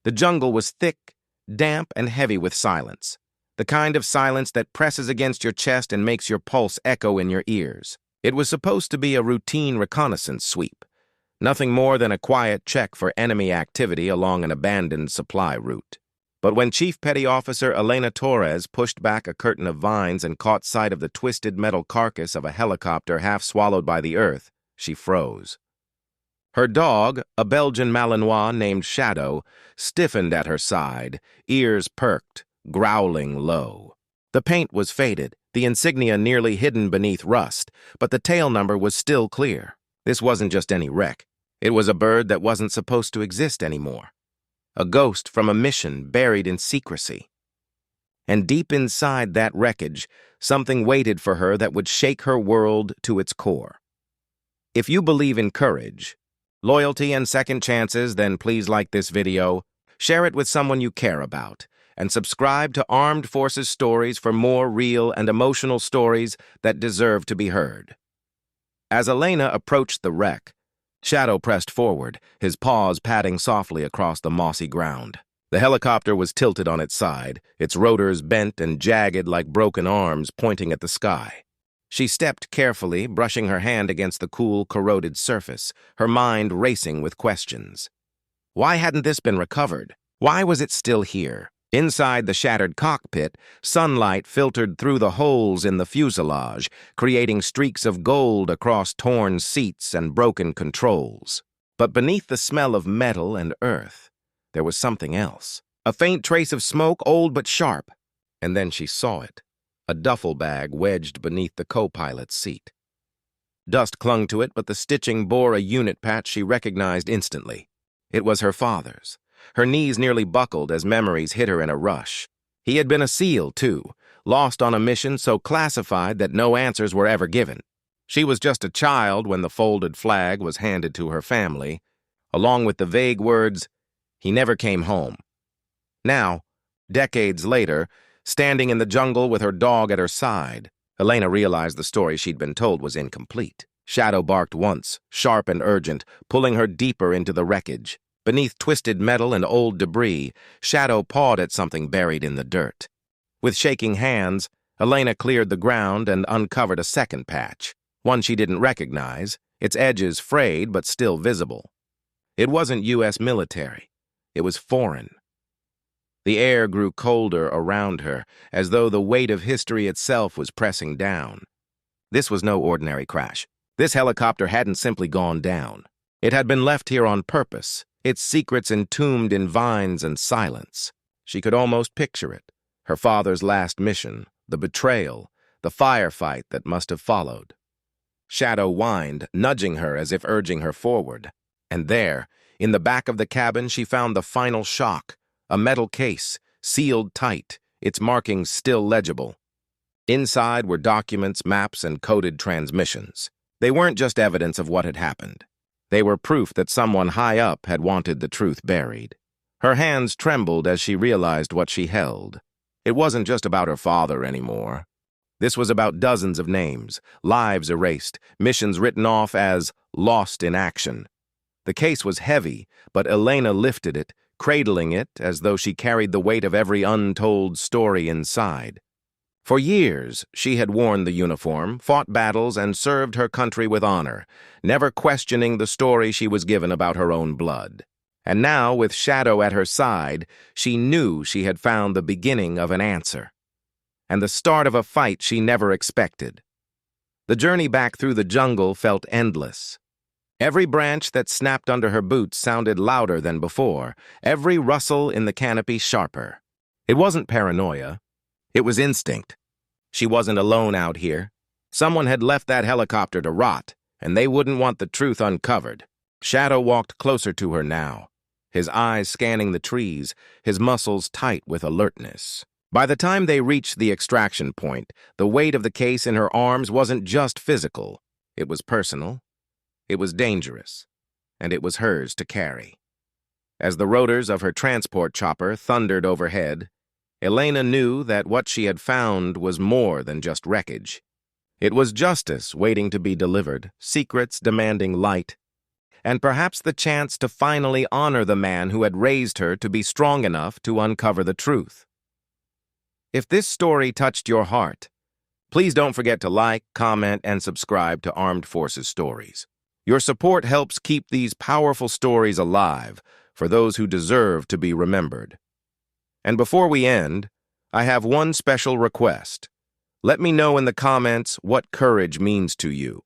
The jungle was thick, damp, and heavy with silence. The kind of silence that presses against your chest and makes your pulse echo in your ears. It was supposed to be a routine reconnaissance sweep, nothing more than a quiet check for enemy activity along an abandoned supply route. But when Chief Petty Officer Elena Torres pushed back a curtain of vines and caught sight of the twisted metal carcass of a helicopter half swallowed by the earth, she froze. Her dog, a Belgian Malinois named Shadow, stiffened at her side, ears perked, growling low. The paint was faded, the insignia nearly hidden beneath rust, but the tail number was still clear. This wasn't just any wreck. It was a bird that wasn't supposed to exist anymore. A ghost from a mission buried in secrecy. And deep inside that wreckage, something waited for her that would shake her world to its core. If you believe in courage, loyalty, and second chances, then please like this video, share it with someone you care about, and subscribe to Armed Forces Stories for more real and emotional stories that deserve to be heard. As Elena approached the wreck, Shadow pressed forward, his paws padding softly across the mossy ground. The helicopter was tilted on its side, its rotors bent and jagged like broken arms pointing at the sky. She stepped carefully, brushing her hand against the cool, corroded surface, her mind racing with questions. Why hadn't this been recovered? Why was it still here? Inside the shattered cockpit, sunlight filtered through the holes in the fuselage, creating streaks of gold across torn seats and broken controls. But beneath the smell of metal and earth, there was something else. A faint trace of smoke, old but sharp. And then she saw it. A duffel bag wedged beneath the co-pilot's seat. Dust clung to it, but the stitching bore a unit patch she recognized instantly. It was her father's. Her knees nearly buckled as memories hit her in a rush. He had been a SEAL, too, lost on a mission so classified that no answers were ever given. She was just a child when the folded flag was handed to her family, along with the vague words, "He never came home." Now, decades later, standing in the jungle with her dog at her side, Elena realized the story she'd been told was incomplete. Shadow barked once, sharp and urgent, pulling her deeper into the wreckage. Beneath twisted metal and old debris, Shadow pawed at something buried in the dirt. With shaking hands, Elena cleared the ground and uncovered a second patch, one she didn't recognize, its edges frayed but still visible. It wasn't U.S. military. It was foreign. The air grew colder around her, as though the weight of history itself was pressing down. This was no ordinary crash. This helicopter hadn't simply gone down. It had been left here on purpose, its secrets entombed in vines and silence. She could almost picture it. Her father's last mission, the betrayal, the firefight that must have followed. Shadow whined, nudging her as if urging her forward. And there, in the back of the cabin, she found the final shock, a metal case, sealed tight, its markings still legible. Inside were documents, maps, and coded transmissions. They weren't just evidence of what had happened. They were proof that someone high up had wanted the truth buried. Her hands trembled as she realized what she held. It wasn't just about her father anymore. This was about dozens of names, lives erased, missions written off as lost in action. The case was heavy, but Elena lifted it, cradling it as though she carried the weight of every untold story inside. For years, she had worn the uniform, fought battles, and served her country with honor, never questioning the story she was given about her own blood. And now, with Shadow at her side, she knew she had found the beginning of an answer, and the start of a fight she never expected. The journey back through the jungle felt endless. Every branch that snapped under her boots sounded louder than before, every rustle in the canopy sharper. It wasn't paranoia. It was instinct. She wasn't alone out here. Someone had left that helicopter to rot, and they wouldn't want the truth uncovered. Shadow walked closer to her now, his eyes scanning the trees, his muscles tight with alertness. By the time they reached the extraction point, the weight of the case in her arms wasn't just physical. It was personal. It was dangerous. And it was hers to carry. As the rotors of her transport chopper thundered overhead, Elena knew that what she had found was more than just wreckage. It was justice waiting to be delivered, secrets demanding light, and perhaps the chance to finally honor the man who had raised her to be strong enough to uncover the truth. If this story touched your heart, please don't forget to like, comment, and subscribe to Armed Forces Stories. Your support helps keep these powerful stories alive for those who deserve to be remembered. And before we end, I have one special request. Let me know in the comments what courage means to you.